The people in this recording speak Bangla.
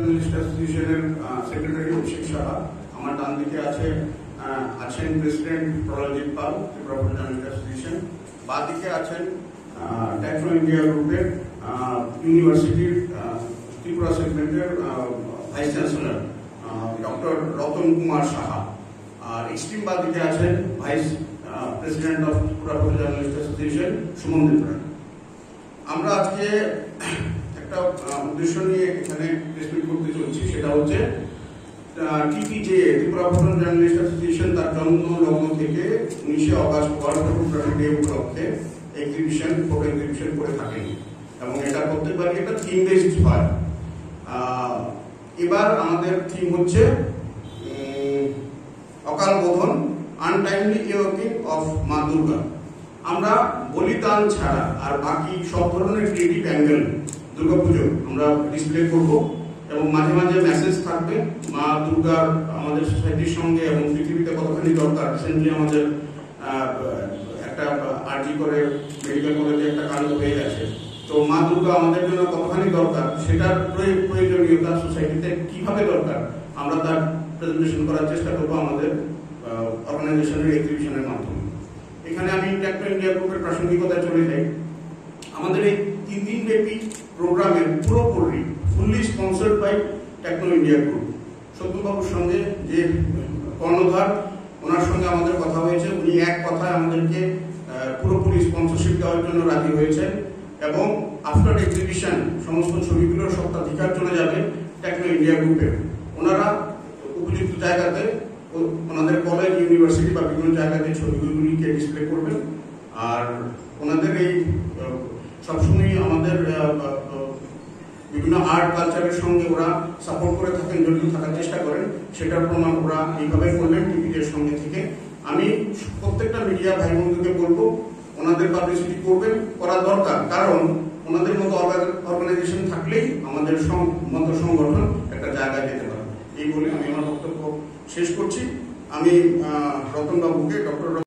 জার্নালিস্ট অ্যাসোসিয়েশনের সেক্রেটারি অভিষেক সাহা, আমার ডান দিকে আছেন president Pralajit Pal, Tripura journalist association, বাঁ দিকে আছেন টেকনো ইন্ডিয়া গ্রুপের ইউনিভার্সিটির ত্রিপুরা সেগমেন্টের vice chancellor doctor Ratan Kumar Saha, আর এক্সট্রিম বাঁ দিকে আছেন vice president of Tripura journalist association Sumandeep Roy. আমরা আজকে একটা উদ্দেশ্য নিয়ে এখানে প্রেসমিট করতে চলছি, সেটা হচ্ছে টিপিজে ত্রিপুরা জার্নালিস্ট অ্যাসোসিয়েশন তার জন্ম লগ্ন থেকে 19 অগস্ট ওয়ার্ল্ড ফটোগ্রাফি ডে উপলক্ষে ফটো এক্সিবিশন করে থাকেন এবং এটা প্রত্যেকবারই একটা থিম বেসড হয়। এবার আমাদের থিম হচ্ছে অকাল বোধন, আনটাইমলি ইয়োকিং অফ মা দুর্গা। আমরা বলিদান ছাড়া আর বাকি সব ধরনের ক্রিয়েটিভ অ্যাঙ্গেল দুর্গাপুজো আমরা ডিসপ্লে করব এবং মাঝে মাঝে মেসেজ থাকবে মা দুর্গার আমাদের সোসাইটির সঙ্গে এবং পৃথিবীতে কতখানি দরকার। রিসেন্টলি আমাদের একটা আরজি করে মেডিকেল কলেজে একটা কাণ্ড হয়ে গেছে, তো মা দুর্গা আমাদের জন্য কতখানি দরকার, সেটার প্রয়োজনীয়তা সোসাইটিতে কিভাবে দরকার, আমরা তার প্রেজেন্টেশন করার চেষ্টা করবো আমাদের অর্গানাইজেশনের এক্সিবিশনের মাধ্যমে। এখানে আমি টেকনো ইন্ডিয়া গ্রুপের প্রাসঙ্গিকতায় চলে যাই। আমাদের এই 3 দিন ব্যাপী প্রোগ্রামের পুরোপুরি fully sponsored by Techno India group. সত্যবাবুর সঙ্গে যে কর্ণধার, ওনার সঙ্গে আমাদের কথা হয়েছে, উনি এক কথায় আমাদেরকে পুরোপুরি স্পন্সরশিপ দেওয়ার জন্য রাজি হয়েছেন এবং আফটার এক্সিবিশন সমস্ত ছবিগুলোর সত্ত্বাধিকার চলে যাবে টেকনো ইন্ডিয়া গ্রুপে। ওনারা উপযুক্ত জায়গাতে ওনাদের কলেজ, ইউনিভার্সিটি বা বিভিন্ন জায়গাতে ছবিগুলিকে ডিসপ্লে করবেন। আর ওনাদের এই সবসময় আমাদের বিভিন্ন আর্ট কালচারের সঙ্গে ওরা সাপোর্ট করে থাকেন, জড়িত থাকার চেষ্টা করেন, সেটার প্রমাণ ওরা এইভাবে করলেন টিভির সঙ্গে থেকে। আমি প্রত্যেকটা মিডিয়া ভাই বন্ধুকে বলবো ওনাদের পাবলিসিটি করবেন, করা দরকার, কারণ ওনাদের মতো অর্গানাইজেশন থাকলেই আমাদের মতো সংগঠন একটা জায়গায় যেতে পারে। এই বলে আমি আমার বক্তব্য শেষ করছি। আমি রতনবাবুকে, ডক্টর